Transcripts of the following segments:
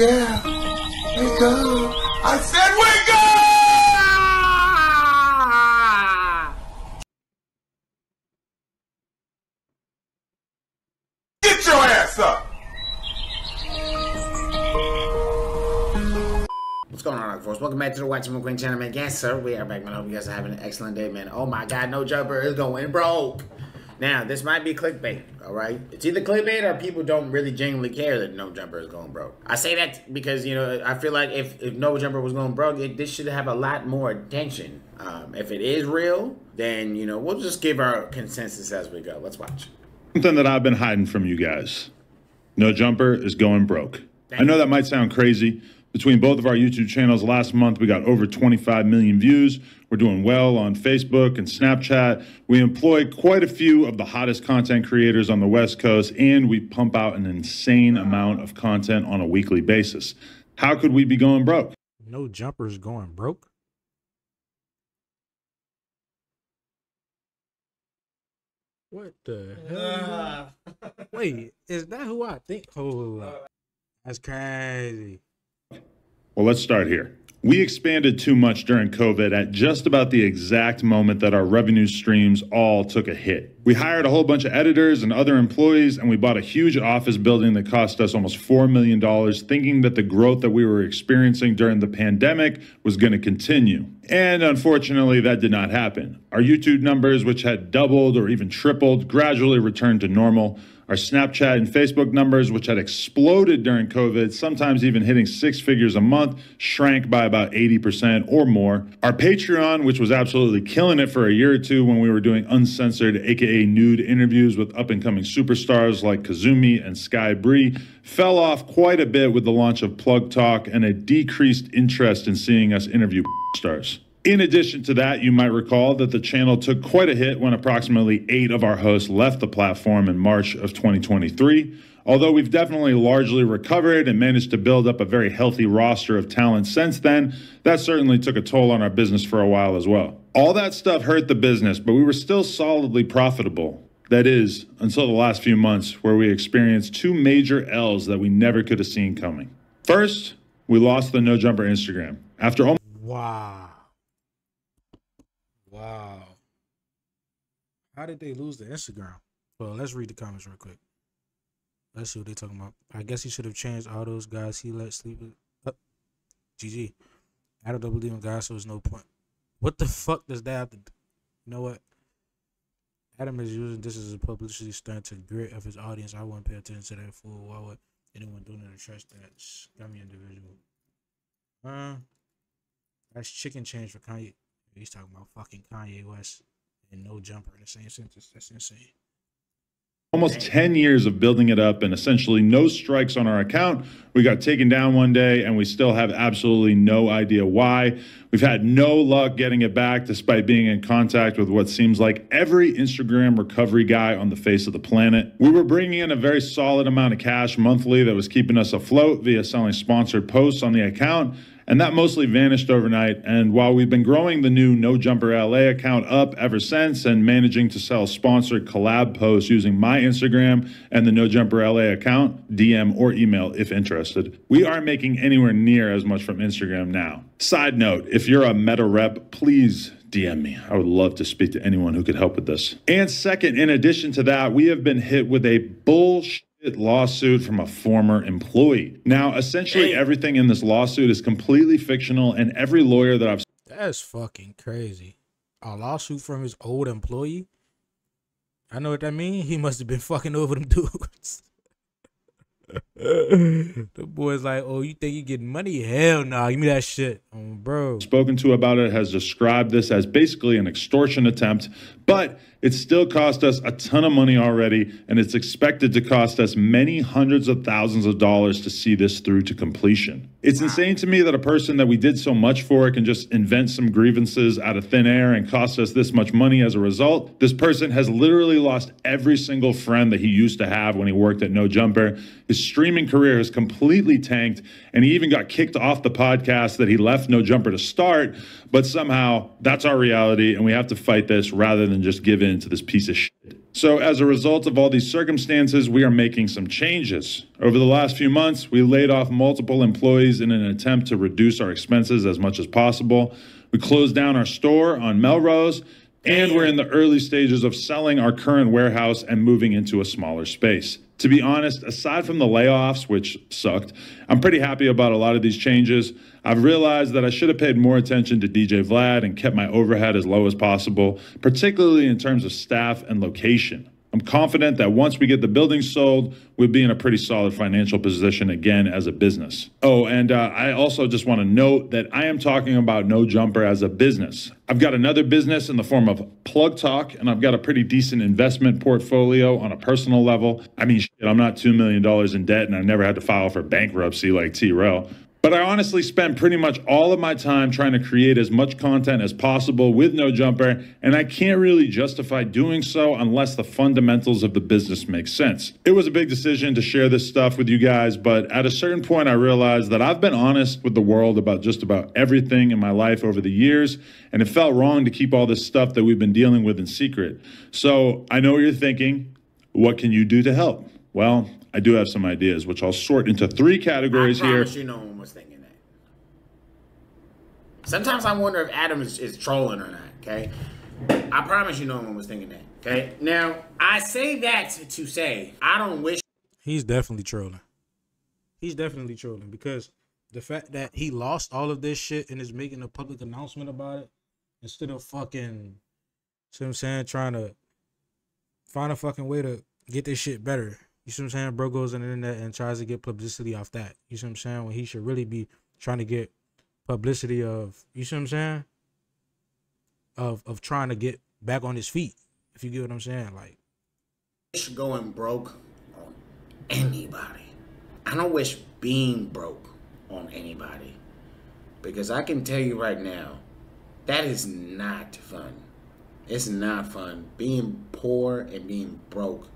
yeah. Wake up. I said wake up! Get your ass up! What's going on, folks? Welcome back to the OneTakeMani Queen channel, man. Yes, sir. We are back, man. I hope you guys are having an excellent day, man. Oh my God, no jumper is going broke. Now, this might be clickbait, all right? It's either clickbait or people don't really genuinely care that no jumper is going broke. I say that because, you know, I feel like if no jumper was going broke, this should have a lot more attention. If it is real, then, you know, we'll just give our consensus as we go. Let's watch. Something that I've been hiding from you guys. No jumper is going broke. I know that might sound crazy. Between both of our YouTube channels last month, we got over 25 million views. We're doing well on Facebook and Snapchat. We employ quite a few of the hottest content creators on the West Coast, and we pump out an insane amount of content on a weekly basis. How could we be going broke? No jumpers going broke? What the hell? Wait, is that who I think? Hold up. That's crazy. Well, let's start here. We expanded too much during COVID at just about the exact moment that our revenue streams all took a hit. We hired a whole bunch of editors and other employees, and we bought a huge office building that cost us almost $4 million, thinking that the growth that we were experiencing during the pandemic was going to continue. And unfortunately, that did not happen. Our YouTube numbers, which had doubled or even tripled, gradually returned to normal. Our Snapchat and Facebook numbers, which had exploded during COVID, sometimes even hitting 6 figures a month, shrank by about 80% or more. Our Patreon, which was absolutely killing it for a year or two when we were doing uncensored, aka nude interviews with up-and-coming superstars like Kazumi and Sky Bree, fell off quite a bit with the launch of Plug Talk and a decreased interest in seeing us interview stars. In addition to that, you might recall that the channel took quite a hit when approximately 8 of our hosts left the platform in March of 2023. Although we've definitely largely recovered and managed to build up a very healthy roster of talent since then, that certainly took a toll on our business for a while as well. All that stuff hurt the business, but we were still solidly profitable. That is, until the last few months, where we experienced 2 major L's that we never could have seen coming. First, we lost the No Jumper Instagram. After almost... Wow. How did they lose the Instagram? Well, let's read the comments real quick. Let's see what they're talking about. I guess he should have changed all those guys he let sleep with. GG. I don't believe in guys, so there's no point. What the fuck does that have to do? You know what? Adam is using this as a publicity stunt to grit of his audience. I wouldn't pay attention to that fool. Why would anyone do that to trust that scummy individual? That's chicken change for Kanye. He's talking about fucking Kanye West and no jumper in the same sentence. That's insane. Almost 10 years of building it up and essentially no strikes on our account. We got taken down one day and we still have absolutely no idea why. We've had no luck getting it back despite being in contact with what seems like every Instagram recovery guy on the face of the planet. We were bringing in a very solid amount of cash monthly that was keeping us afloat via selling sponsored posts on the account. And that mostly vanished overnight. And while we've been growing the new No Jumper LA account up ever since and managing to sell sponsored collab posts using my Instagram and the No Jumper LA account, DM or email if interested, we aren't making anywhere near as much from Instagram now. Side note, if you're a Meta rep, please DM me. I would love to speak to anyone who could help with this. And second, in addition to that, we have been hit with a bullshit lawsuit from a former employee. Now, essentially everything in this lawsuit is completely fictional, and every lawyer that I've... That's fucking crazy. A lawsuit from his old employee? I know what that means. He must have been fucking over them dudes. The boy's like, oh, you think you getting money? Hell no, give me that shit. Bro. Spoken to about it has described this as basically an extortion attempt, but it still cost us a ton of money already, and it's expected to cost us many hundreds of thousands of dollars to see this through to completion. It's insane to me that a person that we did so much for can just invent some grievances out of thin air and cost us this much money as a result. This person has literally lost every single friend that he used to have when he worked at No Jumper. His streaming career has completely tanked, and he even got kicked off the podcast that he left No Jumper to start. But somehow that's our reality, and we have to fight this rather than just give in to this piece of shit. So as a result of all these circumstances, we are making some changes. Over the last few months, we laid off multiple employees in an attempt to reduce our expenses as much as possible. We closed down our store on Melrose, and we're in the early stages of selling our current warehouse and moving into a smaller space. To be honest, aside from the layoffs, which sucked, I'm pretty happy about a lot of these changes. I've realized that I should have paid more attention to DJ Vlad and kept my overhead as low as possible, particularly in terms of staff and location. I'm confident that once we get the building sold, we'll be in a pretty solid financial position again as a business. Oh, and I also just want to note that I am talking about No Jumper as a business. I've got another business in the form of Plug Talk, and I've got a pretty decent investment portfolio on a personal level. I mean, shit, I'm not $2 million in debt, and I've never had to file for bankruptcy like T-Rel. But I honestly spend pretty much all of my time trying to create as much content as possible with No Jumper, and I can't really justify doing so unless the fundamentals of the business make sense. It was a big decision to share this stuff with you guys, but at a certain point I realized that I've been honest with the world about just about everything in my life over the years, and it felt wrong to keep all this stuff that we've been dealing with in secret. So I know what you're thinking. What can you do to help? Well, I do have some ideas, which I'll sort into 3 categories here. I promise you no one was thinking that. Sometimes I wonder if Adam is trolling or not, okay? I promise you no one was thinking that, okay? Now, I say that to say, I don't wish... He's definitely trolling. He's definitely trolling because the fact that he lost all of this shit and is making a public announcement about it instead of fucking, see what I'm saying, trying to find a fucking way to get this shit better. You see what I'm saying? Bro goes on the internet and tries to get publicity off that. You see what I'm saying? When he should really be trying to get publicity of, you see what I'm saying? Of trying to get back on his feet. If you get what I'm saying. Like, going broke on anybody. I don't wish being broke on anybody. Because I can tell you right now, that is not fun. It's not fun. Being poor and being broke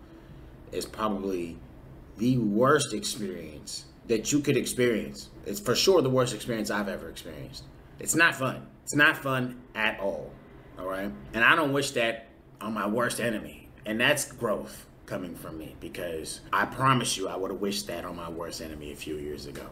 is probably the worst experience that you could experience. It's for sure the worst experience I've ever experienced. It's not fun. It's not fun at all. All right? And I don't wish that on my worst enemy. And that's growth coming from me, because I promise you I would have wished that on my worst enemy a few years ago.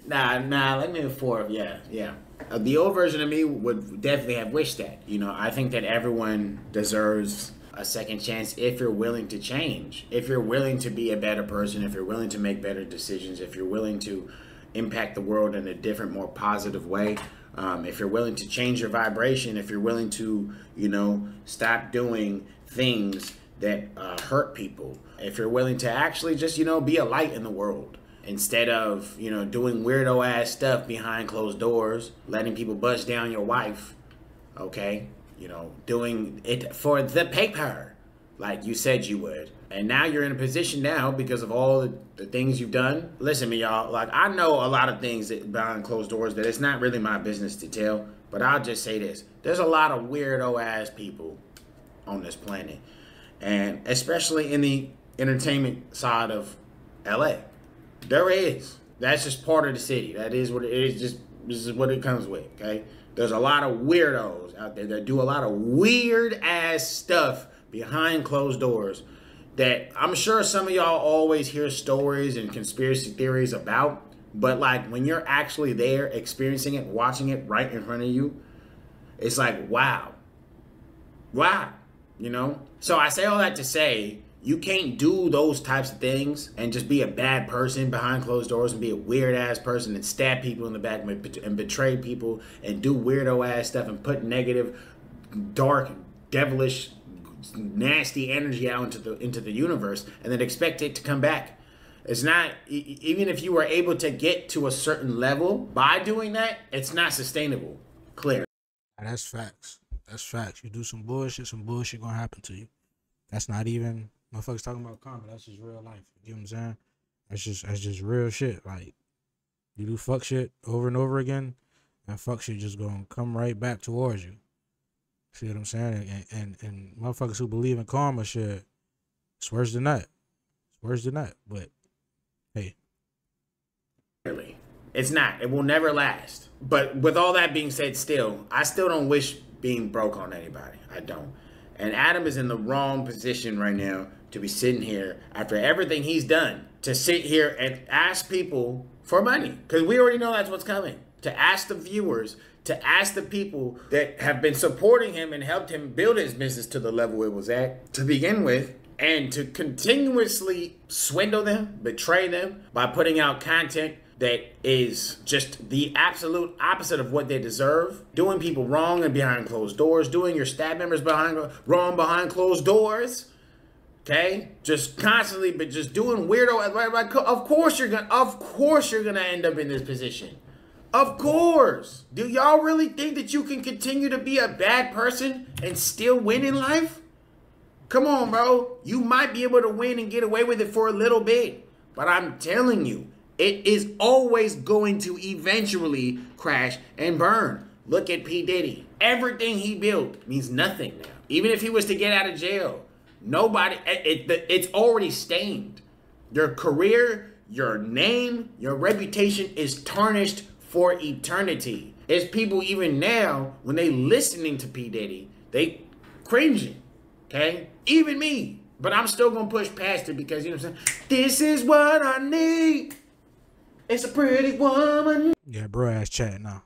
Nah, let me move forward. Yeah. The old version of me would definitely have wished that. You know, I think that everyone deserves a second chance if you're willing to change, if you're willing to be a better person, if you're willing to make better decisions, if you're willing to impact the world in a different, more positive way, if you're willing to change your vibration, if you're willing to, you know, stop doing things that hurt people, if you're willing to actually just, you know, be a light in the world instead of, you know, doing weirdo ass stuff behind closed doors, letting people bust down your wife, okay? You know, doing it for the paper, like you said you would. And now you're in a position now because of all the things you've done. Listen to me, y'all. Like, I know a lot of things that behind closed doors that it's not really my business to tell. But I'll just say this. There's a lot of weirdo-ass people on this planet. And especially in the entertainment side of L.A. There is. That's just part of the city. That is what it is. This is what it comes with, okay? There's a lot of weirdos out there that do a lot of weird ass stuff behind closed doors that I'm sure some of y'all always hear stories and conspiracy theories about, but like when you're actually there experiencing it, watching it right in front of you, it's like, wow, you know? So I say all that to say, you can't do those types of things and just be a bad person behind closed doors and be a weird ass person and stab people in the back and betray people and do weirdo ass stuff and put negative, dark, devilish, nasty energy out into the universe and then expect it to come back. It's not, even if you were able to get to a certain level by doing that, it's not sustainable. Clear. that's facts. That's facts. You do some bullshit gonna happen to you. That's not even motherfuckers talking about karma. That's just real life. You know what I'm saying? That's just real shit. Like, you do fuck shit over and over again, and fuck shit just gonna come right back towards you. See what I'm saying? And motherfuckers who believe in karma shit, it's worse than that. It's worse than that. But hey, it's not. It will never last. But with all that being said, still, I still don't wish being broke on anybody. I don't. And Adam is in the wrong position right now to be sitting here after everything he's done to sit here and ask people for money. Because we already know that's what's coming. To ask the viewers, to ask the people that have been supporting him and helped him build his business to the level it was at to begin with, and to continuously swindle them, betray them by putting out content that is just the absolute opposite of what they deserve, doing people wrong and behind closed doors, doing your staff members wrong behind closed doors, okay? Just constantly, but just doing weirdo. Of course you're gonna end up in this position. Of course. Do y'all really think that you can continue to be a bad person and still win in life? Come on, bro. You might be able to win and get away with it for a little bit, but I'm telling you, it is always going to eventually crash and burn. Look at P. Diddy. Everything he built means nothing now. Even if he was to get out of jail, nobody, it's already stained. Your career, your name, your reputation is tarnished for eternity. There's people even now, when they listening to P. Diddy, they cringing, okay? Even me. But I'm still going to push past it because, you know what I'm saying? This is what I need. It's a pretty woman. Yeah, bro ass chat now.